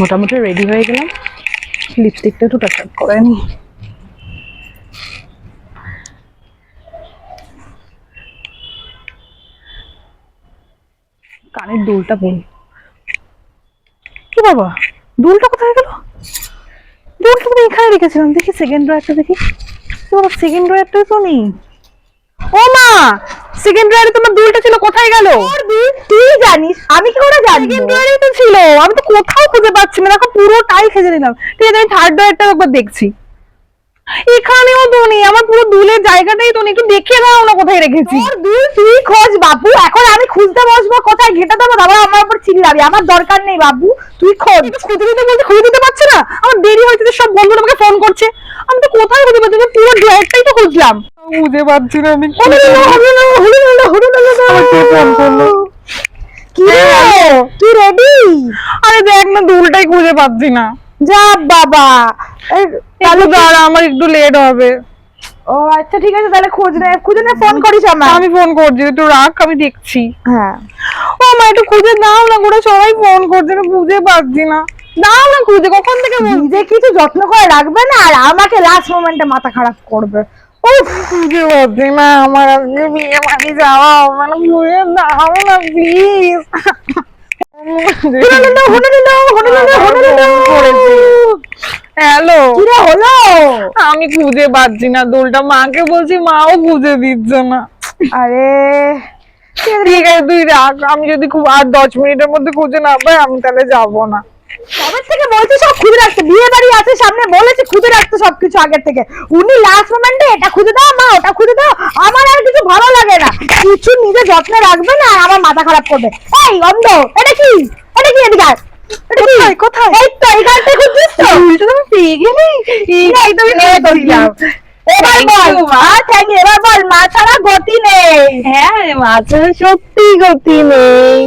মোটামুটি রেডি হয়ে গেলাম, লিপস্টিকটা একটু টাচ আপ করে নি। কানের দুলটা পরি। কি বাবা, দুলটা কোথায় গেল? দুলটা তো এখানে রেখেছিলাম, দেখি সেকেন্ড ড্রয়ারটা দেখি। বাবা সেকেন্ড ড্রয়ারটাই তো নেই। ও মা, সেকেন্ড ড্রয়ারে তোমার দুলটা ছিল, কোথায় গেল? তুই জানিস, আমি কি করে জানবো? সেকেন্ড ড্রয়ারেই তো ছিল, আমি তো কোথাও খুঁজে পাচ্ছি না। দেখো পুরোটাই খুঁজে নিলাম। ঠিক আছে, আমি থার্ড ড্রয়ারটা একবার দেখছি। এখানেও তো নেই, আমার পুরো দুলের জায়গাটাই তো নেই। একটু দেখে দাও না কোথায় রেখেছি। তোর দুল তুই খোঁজ বাবু, এখন আমি খুঁজতে বসবো কোথায় ঘেটে দেবো, তারপর আমার উপর চিল্লাবি। আমার দরকার নেই বাবু, তুই খোঁজ। খুঁজে দিতে বলতে খুঁজে দিতে পারছে না, আমার দেরি হয়েছে, সব বন্ধুরা আমাকে ফোন করছে। আমি তো কোথায় খুঁজে পাচ্ছি না, পুরো ড্রয়ারটাই তো খুঁজলাম, খুঁজে পাচ্ছি না আমি। কি রে, তুই রেডি? আরে দেখ না, দুলটাই খুঁজে পাচ্ছি না। যা বাবা, তাহলে দাঁড়া, আমার একটু লেট হবে। ও আচ্ছা ঠিক আছে, তাহলে খুঁজে নে, ফোন করিস আমায়। আমি ফোন করছি, একটু রাখ, আমি দেখছি। হ্যাঁ ও মা, একটু খুঁজে দাও না, করে সবাই ফোন করছে, আমি খুঁজে পাচ্ছি না। দাও না খুঁজে, কখন থেকে নিজে কিছু যত্ন করে রাখবে না, আর আমাকে লাস্ট মোমেন্টে মাথা খারাপ করবে। খুঁজে পাচ্ছি না। আমার আজকে বিয়ে বাড়ি যাওয়া, মানে খুঁজে দাও না প্লিজ। হ্যালো, কিরে হলো? আমি খুঁজে পাচ্ছি না দুলটা, মাকে বলছি, মাও খুঁজে দিচ্ছে না। আরে ঠিক আছে তুই রাখ, আমি যদি খুব আর 10 মিনিটের মধ্যে খুঁজে না পাই, আমি তাহলে যাবো না। কবে থেকে বলছি সব খুঁজে রাখতে, বিয়ে বাড়ি আছে সামনে, বলেছি খুঁজে রাখতে সবকিছু আগের থেকে। উনি লাস্ট মোমেন্টে এটা খুঁজে দাও মা, ওটা খুঁজে দাও। আমার আর কিছু ভালো লাগে না, কিছু নিজে যত্নে রাখবে না আর আমার মাথা খারাপ করবে। এই অন্ধ, এটা কি? এটা কি? এদিকে আয়। এটা কি? কোথায় কোথায়? এই তো এই গানটা খুঁজছিস তো? দুলটা তো আমি পেয়ে গেলি, এই তো আমি খুঁজছিলাম। এবার বল মা, থ্যাংক ইউ। এবার বল, মা ছাড়া গতি নেই। হ্যাঁ, মাছের সত্যি গতি নেই।